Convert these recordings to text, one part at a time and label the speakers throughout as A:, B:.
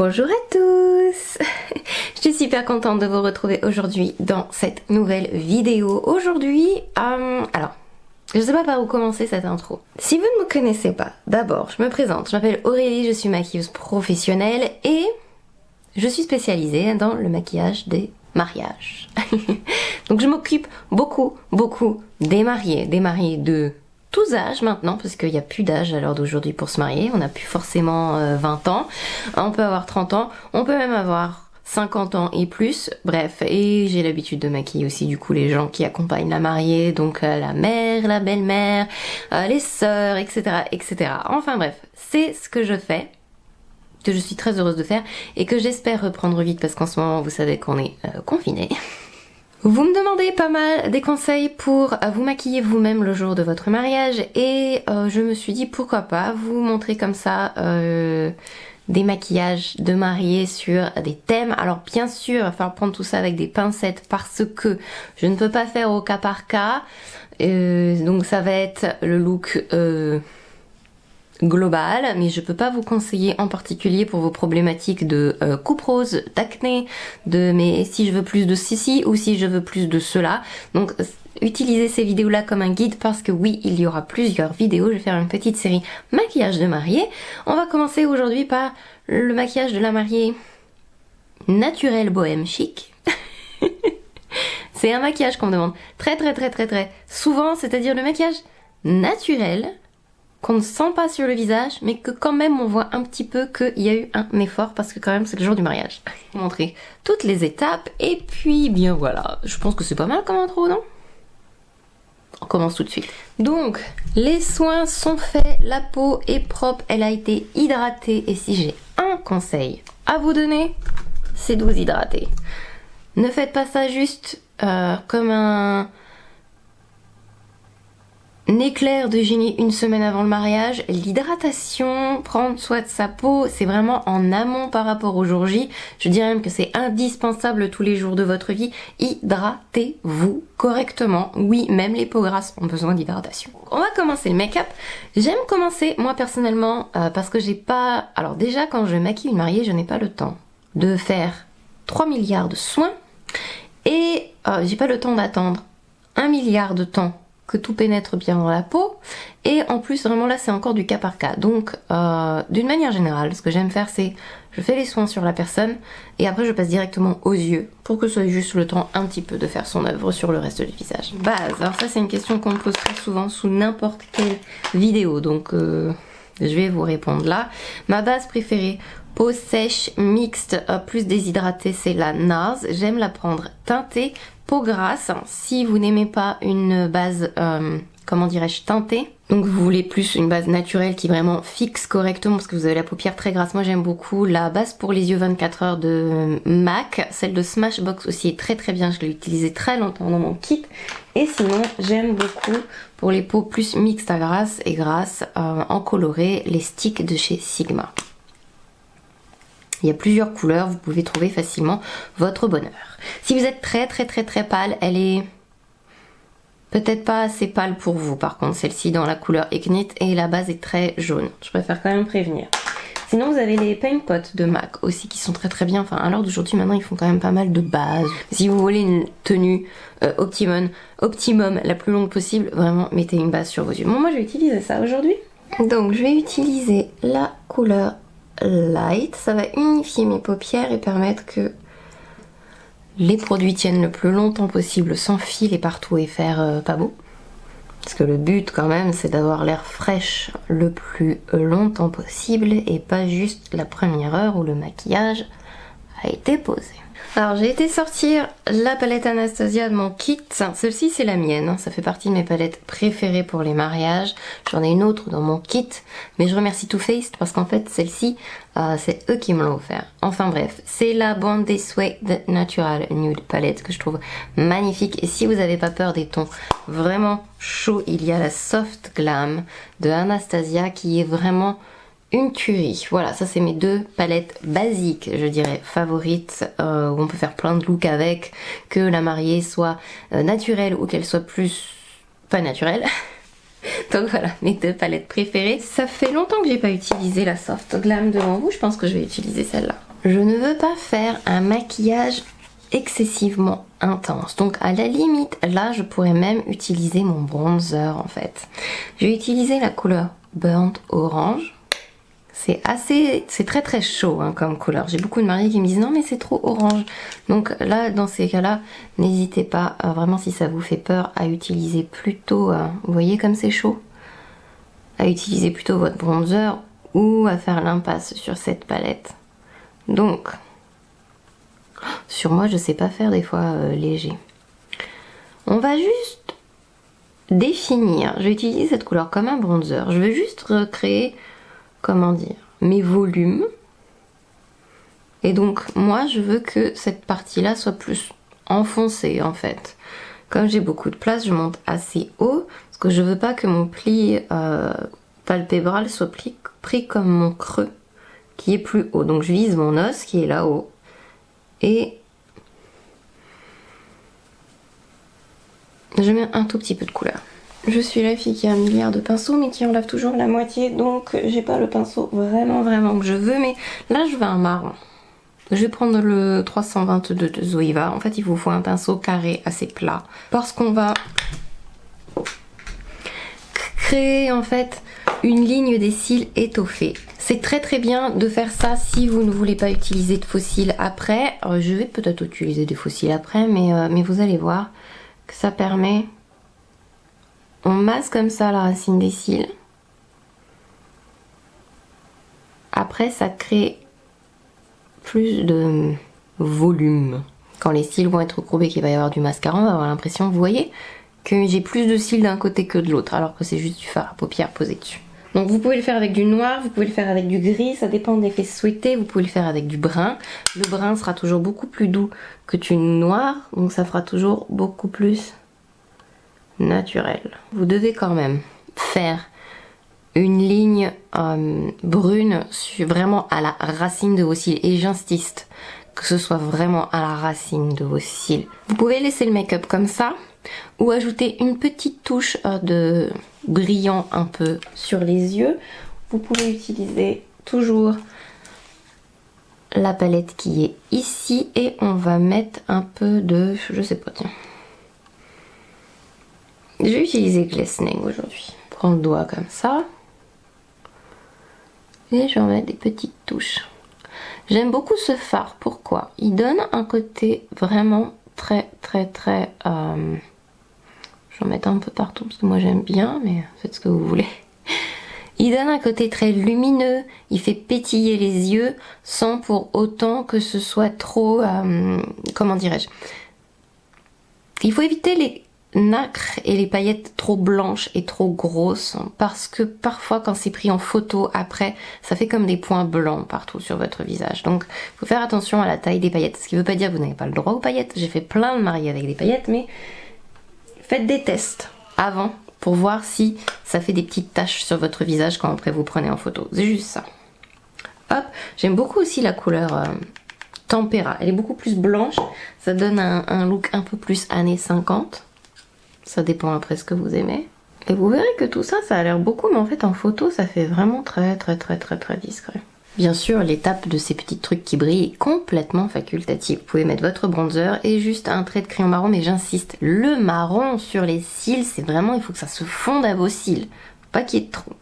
A: Bonjour à tous. Je suis super contente de vous retrouver aujourd'hui dans cette nouvelle vidéo. Aujourd'hui, alors, je sais pas par où commencer cette intro. Si vous ne me connaissez pas, d'abord, je me présente. Je m'appelle Aurélie, je suis maquilleuse professionnelle et je suis spécialisée dans le maquillage des mariages. Donc je m'occupe beaucoup des mariés de tous âges maintenant, parce qu'il n'y a plus d'âge à l'heure d'aujourd'hui pour se marier. On n'a plus forcément 20 ans, on peut avoir 30 ans, on peut même avoir 50 ans et plus, bref. Et j'ai l'habitude de maquiller aussi du coup les gens qui accompagnent la mariée, donc la mère, la belle-mère, les sœurs, etc. Enfin bref, c'est ce que je fais, que je suis très heureuse de faire et que j'espère reprendre vite parce qu'en ce moment vous savez qu'on est confinés. Vous me demandez pas mal des conseils pour vous maquiller vous-même le jour de votre mariage et je me suis dit pourquoi pas vous montrer comme ça des maquillages de mariés sur des thèmes. Alors bien sûr, il va falloir prendre tout ça avec des pincettes parce que je ne peux pas faire au cas par cas. Donc ça va être le look global, mais je peux pas vous conseiller en particulier pour vos problématiques de coupe rose, d'acné, mais si je veux plus de ceci ou si je veux plus de cela. Donc utilisez ces vidéos là comme un guide parce que oui, il y aura plusieurs vidéos. Je vais faire une petite série maquillage de mariée. On va commencer aujourd'hui par le maquillage de la mariée naturel bohème chic. C'est un maquillage qu'on me demande très souvent, c'est-à-dire le maquillage naturel qu'on ne sent pas sur le visage, mais que quand même on voit un petit peu qu'il y a eu un effort, parce que quand même c'est le jour du mariage. Je vais montrer toutes les étapes, et puis bien voilà, je pense que c'est pas mal comme intro, non? On commence tout de suite. Donc, les soins sont faits, la peau est propre, elle a été hydratée, et si j'ai un conseil à vous donner, c'est de vous hydrater. Ne faites pas ça juste comme un éclair de génie une semaine avant le mariage. L'hydratation, prendre soin de sa peau, c'est vraiment en amont par rapport au jour J. Je dirais même que c'est indispensable tous les jours de votre vie. Hydratez-vous correctement. Oui, même les peaux grasses ont besoin d'hydratation. On va commencer le make-up. J'aime commencer, moi personnellement, parce que j'ai pas... Alors déjà, quand je maquille une mariée, je n'ai pas le temps de faire 3 milliards de soins et j'ai pas le temps d'attendre 1 milliard de temps que tout pénètre bien dans la peau, et en plus vraiment là c'est encore du cas par cas. Donc d'une manière générale, ce que j'aime faire c'est je fais les soins sur la personne et après je passe directement aux yeux pour que ce soit juste le temps un petit peu de faire son œuvre sur le reste du visage. Base, alors ça c'est une question qu'on me pose très souvent sous n'importe quelle vidéo, donc je vais vous répondre là. Ma base préférée, peau sèche, mixte, plus déshydratée, c'est la NARS. J'aime la prendre teintée. Peau grasse, si vous n'aimez pas une base, comment dirais-je, teintée, donc vous voulez plus une base naturelle qui vraiment fixe correctement parce que vous avez la paupière très grasse. Moi j'aime beaucoup la base pour les yeux 24 heures de MAC, celle de Smashbox aussi est très bien, je l'ai utilisée très longtemps dans mon kit. Et sinon j'aime beaucoup pour les peaux plus mixtes à grasse et grasse en coloré, les sticks de chez Sigma. Il y a plusieurs couleurs, vous pouvez trouver facilement votre bonheur. Si vous êtes très pâle, elle est peut-être pas assez pâle pour vous. Par contre, celle-ci dans la couleur Ignite et la base est très jaune. Je préfère quand même prévenir. Sinon, vous avez les Paint Pot de MAC aussi qui sont très bien. Enfin, à l'heure d'aujourd'hui, maintenant, ils font quand même pas mal de bases. Si vous voulez une tenue optimum la plus longue possible, vraiment, mettez une base sur vos yeux. Bon, moi, je vais utiliser ça aujourd'hui. Donc, je vais utiliser la couleur Light, ça va unifier mes paupières et permettre que les produits tiennent le plus longtemps possible sans filer partout et faire pas beau. Parce que le but quand même c'est d'avoir l'air fraîche le plus longtemps possible et pas juste la première heure où le maquillage a été posé. Alors j'ai été sortir la palette Anastasia de mon kit, celle-ci c'est la mienne, ça fait partie de mes palettes préférées pour les mariages. J'en ai une autre dans mon kit, mais je remercie Too Faced parce qu'en fait celle-ci c'est eux qui me l'ont offert. Enfin bref, c'est la Born This Way de Natural Nude Palette que je trouve magnifique. Et si vous n'avez pas peur des tons vraiment chauds, il y a la Soft Glam de Anastasia qui est vraiment une tuerie. Voilà, ça c'est mes deux palettes basiques, je dirais, favorites, où on peut faire plein de looks avec, que la mariée soit naturelle ou qu'elle soit plus pas naturelle. Donc voilà, mes deux palettes préférées. Ça fait longtemps que j'ai pas utilisé la Soft Glam devant vous, je pense que je vais utiliser celle-là. Je ne veux pas faire un maquillage excessivement intense. Donc à la limite, là je pourrais même utiliser mon bronzer en fait. Je vais utiliser la couleur Burnt Orange. C'est très très chaud hein, comme couleur. J'ai beaucoup de mariés qui me disent non mais c'est trop orange. Donc là dans ces cas-là, n'hésitez pas, vraiment si ça vous fait peur, à utiliser plutôt, vous voyez comme c'est chaud, à utiliser plutôt votre bronzer ou à faire l'impasse sur cette palette. Donc, sur moi je sais pas faire des fois léger. On va juste définir, je vais utiliser cette couleur comme un bronzer. Je vais juste recréer, comment dire, mes volumes. Et donc moi je veux que cette partie là soit plus enfoncée en fait. Comme j'ai beaucoup de place, je monte assez haut parce que je veux pas que mon pli palpébral soit pris comme mon creux qui est plus haut. Donc je vise mon os qui est là-haut et je mets un tout petit peu de couleur. Je suis la fille qui a un milliard de pinceaux mais qui en lave toujours la moitié, donc j'ai pas le pinceau vraiment que je veux, mais là je veux un marron. Je vais prendre le 322 de Zoeva. En fait il vous faut un pinceau carré assez plat parce qu'on va créer en fait une ligne des cils étoffée. C'est très bien de faire ça si vous ne voulez pas utiliser de faux cils après. Je vais peut-être utiliser des faux cils après, mais vous allez voir que ça permet... On masse comme ça la racine des cils. Après ça crée plus de volume. Quand les cils vont être courbés, qu'il va y avoir du mascara, on va avoir l'impression, vous voyez, que j'ai plus de cils d'un côté que de l'autre, alors que c'est juste du fard à paupières posé dessus. Donc vous pouvez le faire avec du noir, vous pouvez le faire avec du gris, ça dépend de l'effet souhaité, vous pouvez le faire avec du brun. Le brun sera toujours beaucoup plus doux que du noir, donc ça fera toujours beaucoup plus naturel. Vous devez quand même faire une ligne brune vraiment à la racine de vos cils, et j'insiste que ce soit vraiment à la racine de vos cils. Vous pouvez laisser le make-up comme ça ou ajouter une petite touche de brillant un peu sur les yeux. Vous pouvez utiliser toujours la palette qui est ici et on va mettre un peu de, je sais pas, tiens. Je vais utiliser Glistening aujourd'hui. Prends le doigt comme ça. Et je vais en mettre des petites touches. J'aime beaucoup ce fard. Pourquoi? Il donne un côté vraiment très... Je vais en mettre un peu partout parce que moi j'aime bien, mais faites ce que vous voulez. Il donne un côté très lumineux, il fait pétiller les yeux sans pour autant que ce soit trop... comment dirais-je? Il faut éviter les nacres et les paillettes trop blanches et trop grosses parce que parfois quand c'est pris en photo après ça fait comme des points blancs partout sur votre visage. Donc il faut faire attention à la taille des paillettes, ce qui ne veut pas dire que vous n'avez pas le droit aux paillettes. J'ai fait plein de mariés avec des paillettes, mais faites des tests avant pour voir si ça fait des petites taches sur votre visage quand après vous prenez en photo. C'est juste ça. Hop, j'aime beaucoup aussi la couleur Tempera, elle est beaucoup plus blanche, ça donne un look un peu plus années 50. Ça dépend après ce que vous aimez. Et vous verrez que tout ça, ça a l'air beaucoup, mais en fait en photo, ça fait vraiment très discret. Bien sûr, l'étape de ces petits trucs qui brillent est complètement facultative. Vous pouvez mettre votre bronzer et juste un trait de crayon marron, mais j'insiste, le marron sur les cils, c'est vraiment, il faut que ça se fonde à vos cils. Faut pas qu'il y ait trop.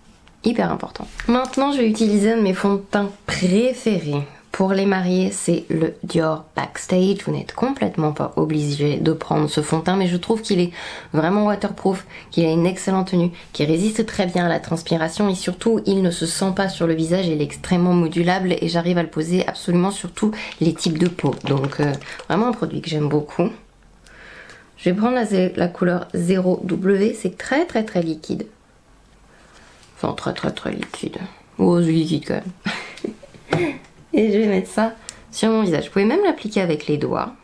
A: Hyper important. Maintenant, je vais utiliser un de mes fonds de teint préférés. Pour les mariés, c'est le Dior Backstage. Vous n'êtes complètement pas obligé de prendre ce fond de teint, mais je trouve qu'il est vraiment waterproof, qu'il a une excellente tenue, qu'il résiste très bien à la transpiration et surtout, il ne se sent pas sur le visage, il est extrêmement modulable et j'arrive à le poser absolument sur tous les types de peau. Donc, vraiment un produit que j'aime beaucoup. Je vais prendre la couleur 0W, c'est très liquide. Enfin, très liquide. Oh, c'est liquide quand même. Et je vais mettre ça sur mon visage. Vous pouvez même l'appliquer avec les doigts.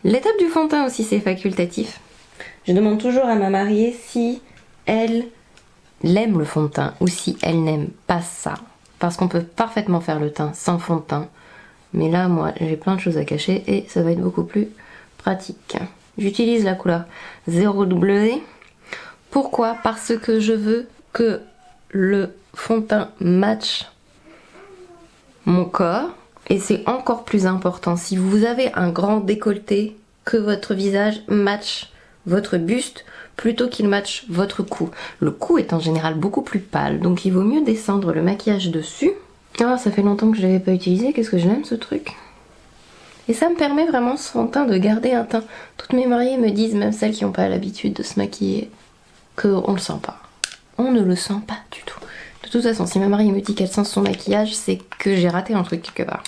A: L'étape du fond de teint aussi, c'est facultatif. Je demande toujours à ma mariée si elle aime le fond de teint ou si elle n'aime pas ça. Parce qu'on peut parfaitement faire le teint sans fond de teint. Mais là, moi, j'ai plein de choses à cacher et ça va être beaucoup plus pratique. J'utilise la couleur 0W. Pourquoi? Parce que je veux que le fond de teint match mon corps Et c'est encore plus important, si vous avez un grand décolleté, que votre visage matche votre buste plutôt qu'il matche votre cou. Le cou est en général beaucoup plus pâle, donc il vaut mieux descendre le maquillage dessus. Ah, ça fait longtemps que je ne l'avais pas utilisé, qu'est-ce que je l'aime ce truc. Et ça me permet vraiment son teint de garder un teint. Toutes mes mariées me disent, même celles qui n'ont pas l'habitude de se maquiller, qu'on le sent pas. On ne le sent pas du tout. De toute façon, si ma mariée me dit qu'elle sent son maquillage, c'est que j'ai raté un truc quelque part.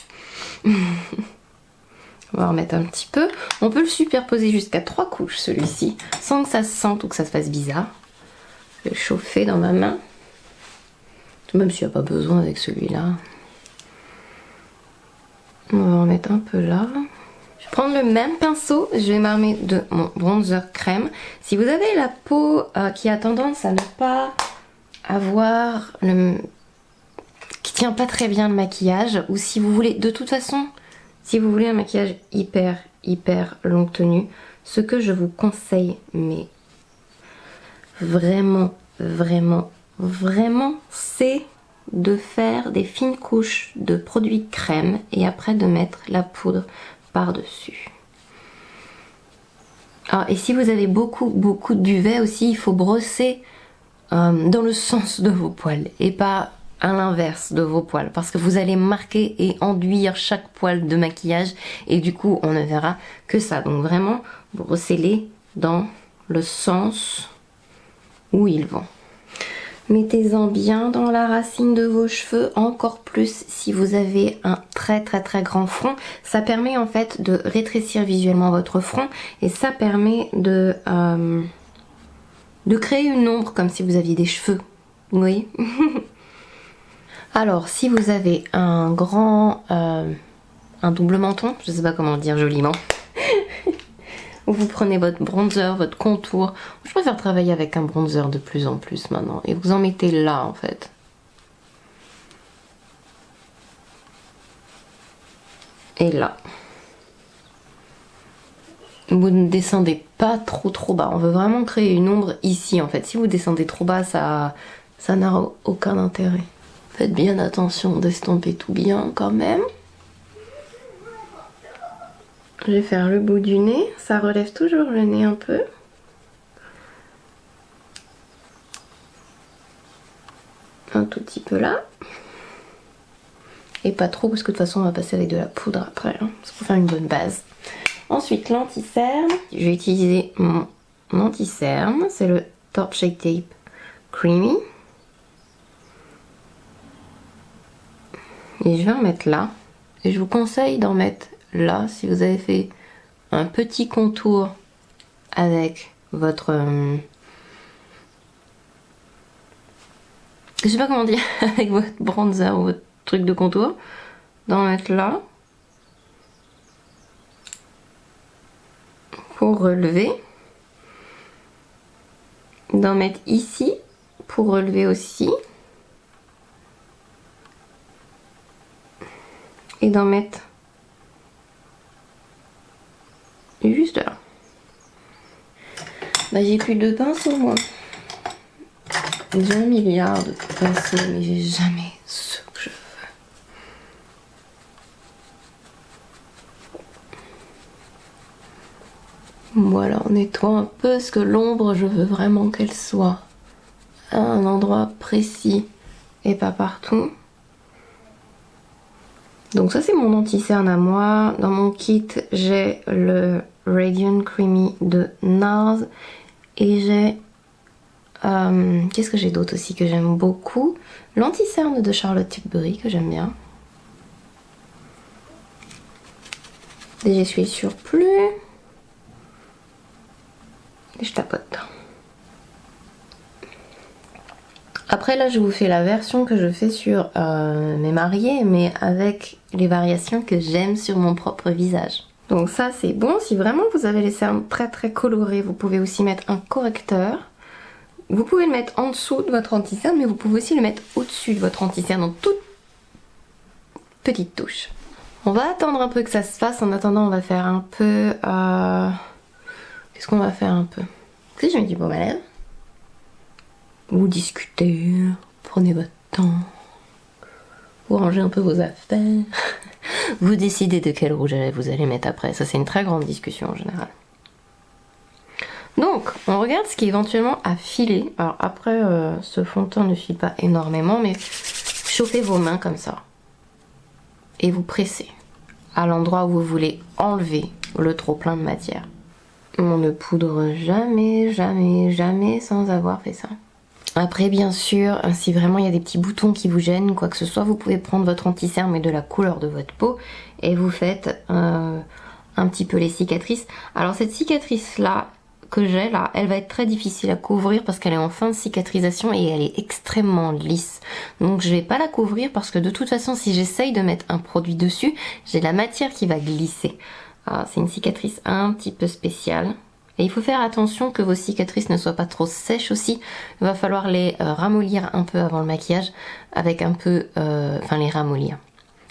A: On va remettre un petit peu. On peut le superposer jusqu'à 3 couches celui-ci, sans que ça se sente ou que ça se fasse bizarre. Je vais le chauffer dans ma main. Même s'il n'y a pas besoin avec celui-là. On va en remettre un peu là. Je vais prendre le même pinceau, je vais m'armer de mon bronzer crème. Si vous avez la peau qui a tendance à ne pas avoir qui tient pas très bien le maquillage, ou si vous voulez, de toute façon, si vous voulez un maquillage hyper longue tenue, ce que je vous conseille, mais vraiment, c'est de faire des fines couches de produits crème et après de mettre la poudre par-dessus. Et si vous avez beaucoup de duvet aussi, il faut brosser dans le sens de vos poils et pas à l'inverse de vos poils, parce que vous allez marquer et enduire chaque poil de maquillage et du coup on ne verra que ça. Donc vraiment brossez-les dans le sens où ils vont. Mettez-en bien dans la racine de vos cheveux, encore plus si vous avez un très grand front. Ça permet en fait de rétrécir visuellement votre front et ça permet de créer une ombre comme si vous aviez des cheveux. Vous voyez. Alors si vous avez un double menton, je sais pas comment dire joliment, vous prenez votre bronzer, votre contour. Je préfère travailler avec un bronzer de plus en plus maintenant. Et vous en mettez là en fait. Et là. Vous ne descendez pas trop bas. On veut vraiment créer une ombre ici en fait. Si vous descendez trop bas, ça n'a aucun intérêt. Faites bien attention d'estomper tout bien quand même. Je vais faire le bout du nez, ça relève toujours le nez un peu. Un tout petit peu là. Et pas trop parce que de toute façon on va passer avec de la poudre après, hein, pour faire une bonne base. Ensuite l'anti-cerne, je vais utiliser mon anti-cerne, c'est le Top Shake Tape Creamy. Et je vais en mettre là. Et je vous conseille d'en mettre là si vous avez fait un petit contour avec votre je sais pas comment dire, avec votre bronzer ou votre truc de contour, d'en mettre là pour relever, d'en mettre ici pour relever aussi et d'en mettre juste là. J'ai plus de pinceaux moi. J'ai 1 milliard de pinceaux mais j'ai jamais ce que je veux. Voilà, on nettoie un peu parce que l'ombre je veux vraiment qu'elle soit à un endroit précis et pas partout. Donc ça c'est mon anti-cerne à moi. Dans mon kit j'ai le Radiant Creamy de NARS et j'ai qu'est-ce que j'ai d'autre aussi que j'aime beaucoup, l'anti-cerne de Charlotte Tilbury que j'aime bien. Et j'essuie le surplus et je tapote. Après là je vous fais la version que je fais sur mes mariés mais avec les variations que j'aime sur mon propre visage. Donc ça c'est bon, si vraiment vous avez les cernes très colorés, vous pouvez aussi mettre un correcteur. Vous pouvez le mettre en dessous de votre anti-cerne mais vous pouvez aussi le mettre au-dessus de votre anti-cerne en toute petite touche. On va attendre un peu que ça se fasse, en attendant on va faire un peu... Qu'est-ce qu'on va faire un peu? Si je mets du baume à lèvres. Vous discutez, prenez votre temps, vous rangez un peu vos affaires. Vous décidez de quel rouge à lèvres vous allez mettre après. Ça, c'est une très grande discussion en général. Donc, on regarde ce qui est éventuellement à filer. Alors après, ce fond de teint ne file pas énormément, mais chauffez vos mains comme ça. Et vous pressez à l'endroit où vous voulez enlever le trop plein de matière. On ne poudre jamais, jamais, jamais sans avoir fait ça. Après, bien sûr, si vraiment il y a des petits boutons qui vous gênent, quoi que ce soit, vous pouvez prendre votre anti-cerne et de la couleur de votre peau et vous faites un petit peu les cicatrices. Alors cette cicatrice-là, que j'ai là, elle va être très difficile à couvrir parce qu'elle est en fin de cicatrisation et elle est extrêmement lisse. Donc je vais pas la couvrir parce que de toute façon, si j'essaye de mettre un produit dessus, j'ai la matière qui va glisser. C'est une cicatrice un petit peu spéciale. Et il faut faire attention que vos cicatrices ne soient pas trop sèches aussi. Il va falloir les ramollir un peu avant le maquillage avec un peu... Enfin les ramollir.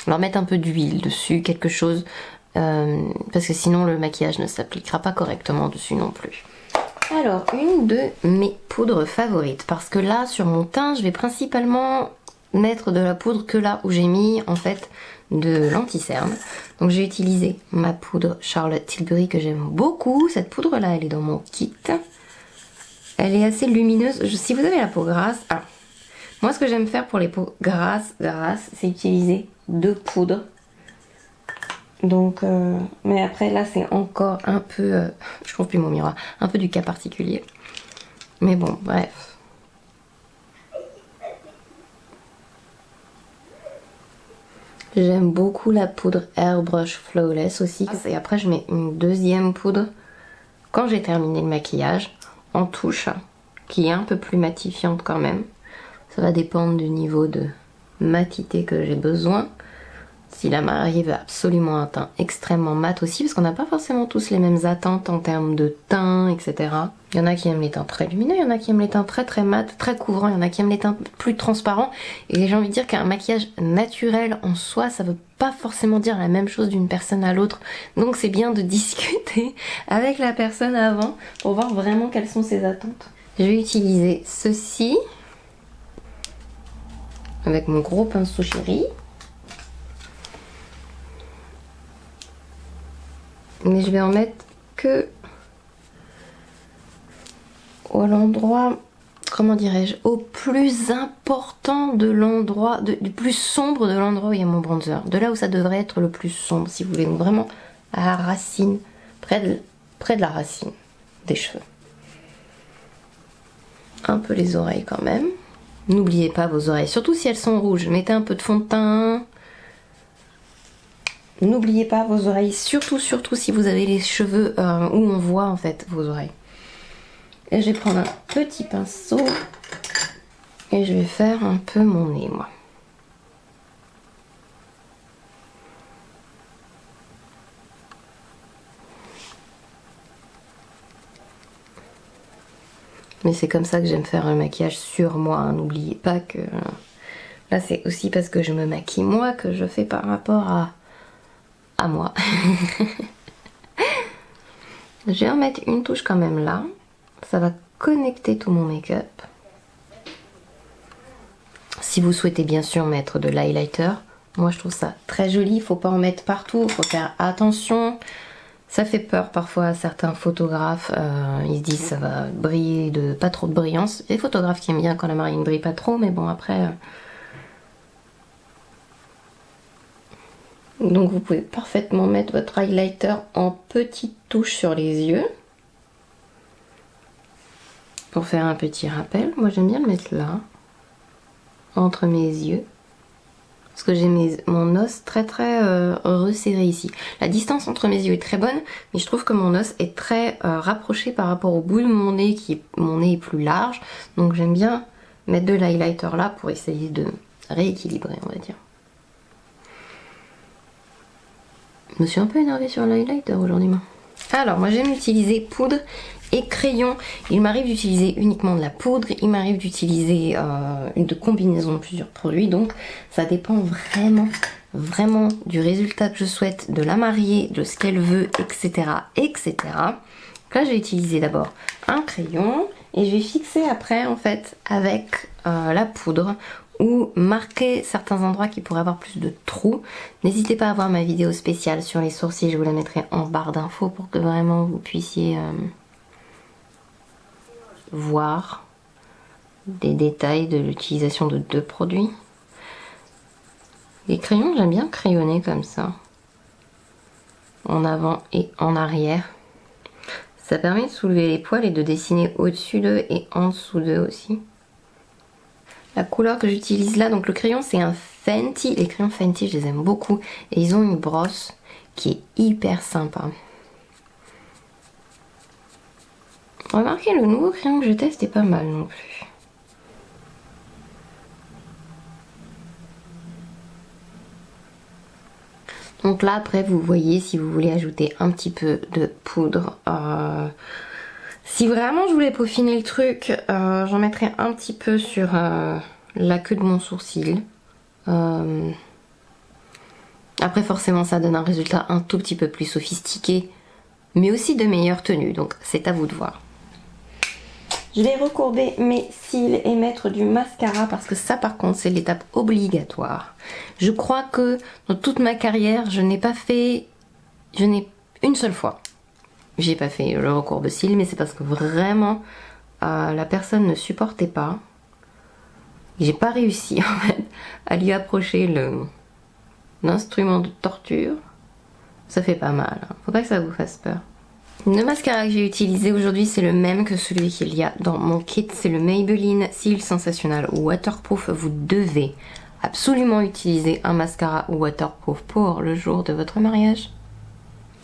A: Alors mettre un peu d'huile dessus, quelque chose... parce que sinon le maquillage ne s'appliquera pas correctement dessus non plus. Alors une de mes poudres favorites, parce que là sur mon teint je vais principalement mettre de la poudre que là où j'ai mis en fait de l'anti-cerne. Donc j'ai utilisé ma poudre Charlotte Tilbury que j'aime beaucoup. Cette poudre là elle est dans mon kit. Elle est assez lumineuse. Si vous avez la peau grasse, alors moi ce que j'aime faire pour les peaux grasses, c'est utiliser deux poudres. Donc, mais après là c'est encore un peu, je trouve plus mon miroir, un peu du cas particulier. Mais bon, bref. J'aime beaucoup la poudre Airbrush Flawless aussi. Et après je mets une deuxième poudre quand j'ai terminé le maquillage, en touche, qui est un peu plus matifiante quand même. Ça va dépendre du niveau de matité que j'ai besoin. Si la mariée veut absolument un teint extrêmement mat aussi, parce qu'on n'a pas forcément tous les mêmes attentes en termes de teint, etc. Il y en a qui aiment les teints très lumineux, il y en a qui aiment les teints très très mat, très couvrants, il y en a qui aiment les teints plus transparents. Et j'ai envie de dire qu'un maquillage naturel en soi, ça veut pas forcément dire la même chose d'une personne à l'autre. Donc c'est bien de discuter avec la personne avant pour voir vraiment quelles sont ses attentes. Je vais utiliser ceci avec mon gros pinceau chéri. Mais je vais en mettre que à l'endroit, comment dirais-je, au plus important de l'endroit, du plus sombre de l'endroit où il y a mon bronzer. De là où ça devrait être le plus sombre, si vous voulez. Donc vraiment à la racine, près de la racine des cheveux. Un peu les oreilles quand même. N'oubliez pas vos oreilles, surtout si elles sont rouges. Mettez un peu de fond de teint. N'oubliez pas vos oreilles, surtout si vous avez les cheveux où on voit en fait vos oreilles. Et je vais prendre un petit pinceau et je vais faire un peu mon nez moi. Mais c'est comme ça que j'aime faire un maquillage sur moi, hein. N'oubliez pas que là c'est aussi parce que je me maquille moi que je fais par rapport à moi. Je vais en mettre une touche quand même là. Ça va connecter tout mon make-up. Si vous souhaitez bien sûr mettre de l'highlighter, moi je trouve ça très joli. Il faut pas en mettre partout, il faut faire attention. Ça fait peur parfois à certains photographes. Ils se disent ça va briller de pas trop de brillance. Il y a des photographes qui aiment bien quand la mariée ne brille pas trop, mais bon après... Donc vous pouvez parfaitement mettre votre highlighter en petites touches sur les yeux. Pour faire un petit rappel. Moi j'aime bien le mettre là. Entre mes yeux. Parce que j'ai mon os très resserré ici. La distance entre mes yeux est très bonne. Mais je trouve que mon os est très rapproché par rapport au bout de mon nez. Mon nez est plus large. Donc j'aime bien mettre de l'highlighter là pour essayer de rééquilibrer on va dire. Je me suis un peu énervée sur l'highlighter aujourd'hui. Alors moi j'aime utiliser poudre et crayon. Il m'arrive d'utiliser uniquement de la poudre. Il m'arrive d'utiliser une combinaison de plusieurs produits. Donc ça dépend vraiment du résultat que je souhaite, de la mariée, de ce qu'elle veut, etc. etc. Donc là j'ai utilisé d'abord un crayon. Et je vais fixer après en fait avec la poudre ou marquer certains endroits qui pourraient avoir plus de trous. N'hésitez pas à voir ma vidéo spéciale sur les sourcils, je vous la mettrai en barre d'infos pour que vraiment vous puissiez voir des détails de l'utilisation de deux produits. Les crayons, j'aime bien crayonner comme ça, en avant et en arrière. Ça permet de soulever les poils et de dessiner au-dessus d'eux et en dessous d'eux aussi. La couleur que j'utilise là, donc le crayon c'est un Fenty. Les crayons Fenty, je les aime beaucoup. Et ils ont une brosse qui est hyper sympa. Remarquez, le nouveau crayon que je teste est pas mal non plus. Donc là, après, vous voyez si vous voulez ajouter un petit peu de poudre. Si vraiment je voulais peaufiner le truc, j'en mettrais un petit peu sur la queue de mon sourcil. Après, forcément, ça donne un résultat un tout petit peu plus sophistiqué, mais aussi de meilleure tenue. Donc, c'est à vous de voir. Je vais recourber mes cils et mettre du mascara parce que ça par contre c'est l'étape obligatoire. Je crois que dans toute ma carrière une seule fois, j'ai pas fait le recourbe cils, mais c'est parce que vraiment la personne ne supportait pas. J'ai pas réussi en fait à lui approcher l'instrument de torture. Ça fait pas mal, hein. Faut pas que ça vous fasse peur. Le mascara que j'ai utilisé aujourd'hui, c'est le même que celui qu'il y a dans mon kit. C'est le Maybelline Seal Sensational Waterproof. Vous devez absolument utiliser un mascara waterproof pour le jour de votre mariage.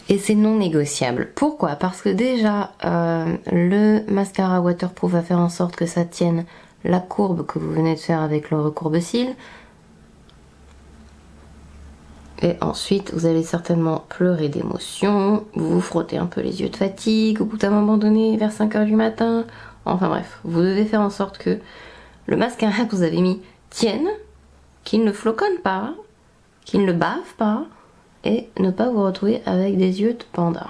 A: Et c'est non négociable. Pourquoi? Parce que déjà, le mascara waterproof va faire en sorte que ça tienne la courbe que vous venez de faire avec le recourbe-cils. Et ensuite, vous allez certainement pleurer d'émotion, vous frottez un peu les yeux de fatigue au bout d'un moment donné, vers 5 h du matin. Enfin bref, vous devez faire en sorte que le mascara que vous avez mis tienne, qu'il ne floconne pas, qu'il ne bave pas, et ne pas vous retrouver avec des yeux de panda.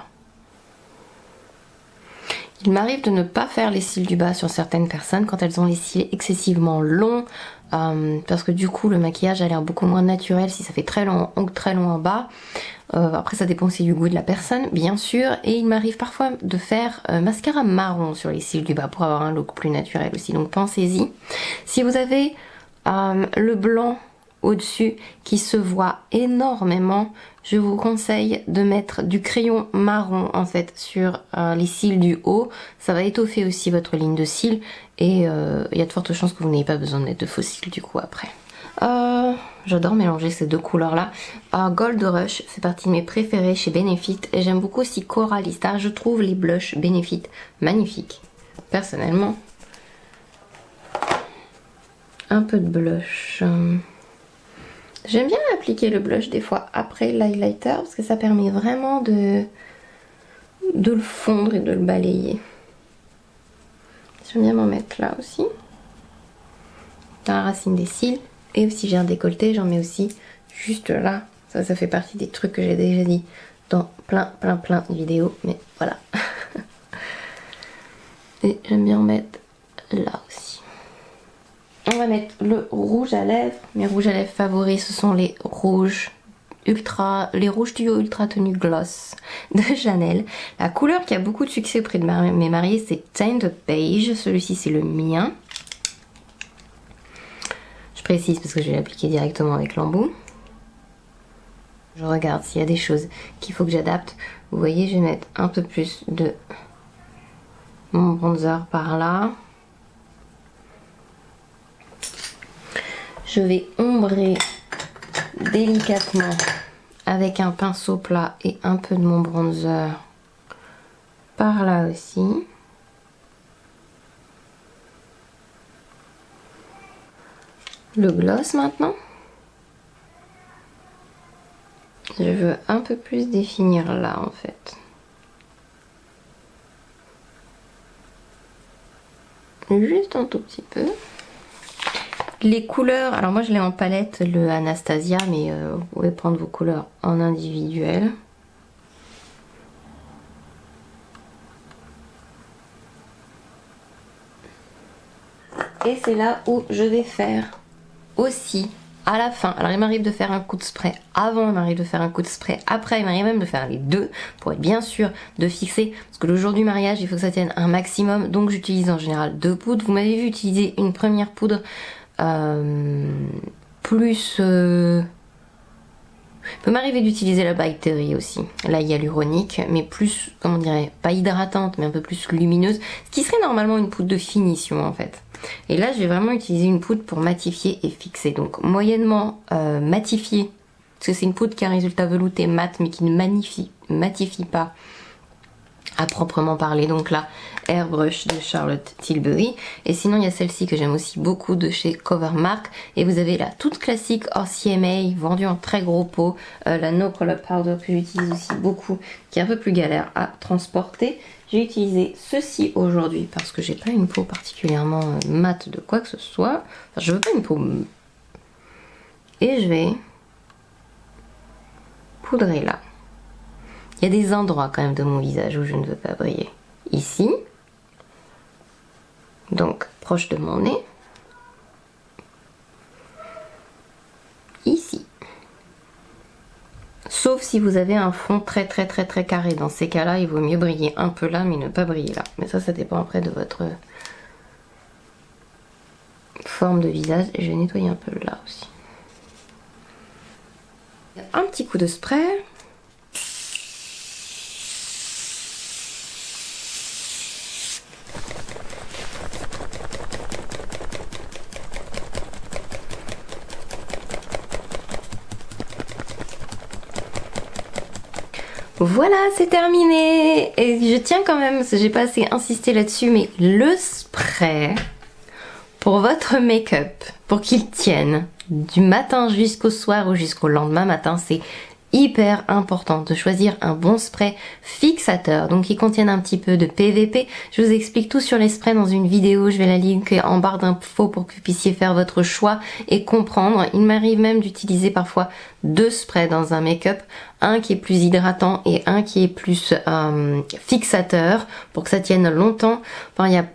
A: Il m'arrive de ne pas faire les cils du bas sur certaines personnes quand elles ont les cils excessivement longs, parce que du coup le maquillage a l'air beaucoup moins naturel si ça fait très long en haut, très long en bas. Après ça dépend aussi du goût de la personne bien sûr, et il m'arrive parfois de faire mascara marron sur les cils du bas pour avoir un look plus naturel aussi, donc pensez-y. Si vous avez le blanc au-dessus qui se voit énormément, je vous conseille de mettre du crayon marron en fait sur les cils du haut. Ça va étoffer aussi votre ligne de cils et il y a de fortes chances que vous n'ayez pas besoin de mettre de faux cils du coup après. J'adore mélanger ces deux couleurs là. Gold Rush fait partie de mes préférés chez Benefit et j'aime beaucoup aussi Coralista. Je trouve les blushs Benefit magnifiques personnellement. Un peu de blush. J'aime bien appliquer le blush des fois après l'highlighter parce que ça permet vraiment de le fondre et de le balayer. J'aime bien m'en mettre là aussi, dans la racine des cils. Et aussi j'ai un décolleté, j'en mets aussi juste là. Ça fait partie des trucs que j'ai déjà dit dans plein de vidéos, mais voilà. Et j'aime bien en mettre là aussi. On va mettre le rouge à lèvres. Mes rouges à lèvres favoris, ce sont les rouges duo ultra tenue gloss de Chanel. La couleur qui a beaucoup de succès auprès de mes mariés, c'est Tender Beige. Celui-ci, c'est le mien. Je précise parce que je vais l'appliquer directement avec l'embout. Je regarde s'il y a des choses qu'il faut que j'adapte. Vous voyez, je vais mettre un peu plus de mon bronzer par là. Je vais ombrer délicatement avec un pinceau plat et un peu de mon bronzer par là aussi. Le gloss maintenant. Je veux un peu plus définir là en fait. Juste un tout petit peu. Les couleurs, alors moi je l'ai en palette, le Anastasia, mais vous pouvez prendre vos couleurs en individuel. Et c'est là où je vais faire aussi à la fin, alors il m'arrive de faire un coup de spray avant, il m'arrive de faire un coup de spray après, il m'arrive même de faire les deux pour être bien sûr de fixer, parce que le jour du mariage il faut que ça tienne un maximum, donc j'utilise en général 2 poudres. Vous m'avez vu utiliser une première poudre plus... il peut m'arriver d'utiliser la bactérie aussi, la hyaluronique, mais plus, comment on dirait, pas hydratante, mais un peu plus lumineuse, ce qui serait normalement une poudre de finition en fait. Et là, je vais vraiment utiliser une poudre pour matifier et fixer. Donc, moyennement matifier, parce que c'est une poudre qui a un résultat velouté mat, mais qui ne matifie pas à proprement parler. Donc là, Airbrush de Charlotte Tilbury. Et sinon, il y a celle-ci que j'aime aussi beaucoup de chez Covermark. Et vous avez la toute classique hors CMA, vendue en très gros pot. La No Color Powder que j'utilise aussi beaucoup, qui est un peu plus galère à transporter. J'ai utilisé ceci aujourd'hui parce que j'ai pas une peau particulièrement mate de quoi que ce soit. Enfin, je veux pas une peau... Et je vais poudrer là. Il y a des endroits quand même de mon visage où je ne veux pas briller. Ici. Donc, proche de mon nez. Ici. Sauf si vous avez un fond très carré. Dans ces cas-là, il vaut mieux briller un peu là, mais ne pas briller là. Mais ça dépend après de votre forme de visage. Et je vais nettoyer un peu là aussi. Un petit coup de spray. Voilà, c'est terminé. Et je tiens quand même, parce que j'ai pas assez insisté là-dessus, mais le spray pour votre make-up, pour qu'il tienne du matin jusqu'au soir ou jusqu'au lendemain matin, c'est hyper important de choisir un bon spray fixateur, donc qui contienne un petit peu de PVP. Je vous explique tout sur les sprays dans une vidéo, je vais la linker en barre d'infos pour que vous puissiez faire votre choix et comprendre. Il m'arrive même d'utiliser parfois 2 sprays dans un make-up, un qui est plus hydratant et un qui est plus fixateur pour que ça tienne longtemps. Enfin, il y a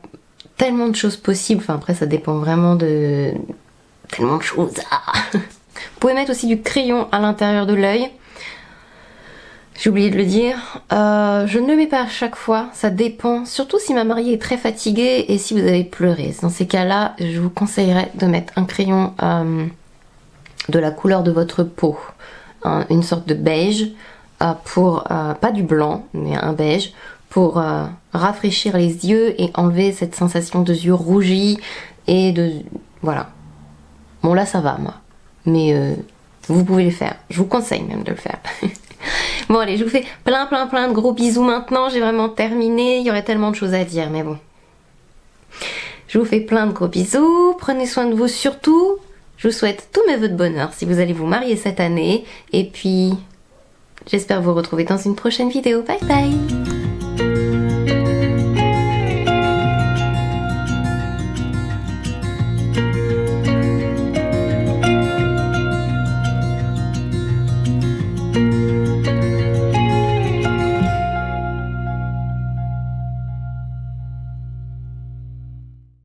A: tellement de choses possibles, enfin après ça dépend vraiment de tellement de choses. Vous pouvez mettre aussi du crayon à l'intérieur de l'œil. J'ai oublié de le dire, je ne le mets pas à chaque fois, ça dépend, surtout si ma mariée est très fatiguée et si vous avez pleuré. Dans ces cas-là, je vous conseillerais de mettre un crayon de la couleur de votre peau, une sorte de beige, pour, pas du blanc, mais un beige, pour rafraîchir les yeux et enlever cette sensation de yeux rougis et de... voilà. Bon là ça va moi, mais vous pouvez le faire, je vous conseille même de le faire. Bon allez, je vous fais plein de gros bisous maintenant, j'ai vraiment terminé, il y aurait tellement de choses à dire, mais bon. Je vous fais plein de gros bisous, prenez soin de vous surtout, je vous souhaite tous mes vœux de bonheur si vous allez vous marier cette année, et puis j'espère vous retrouver dans une prochaine vidéo, bye bye.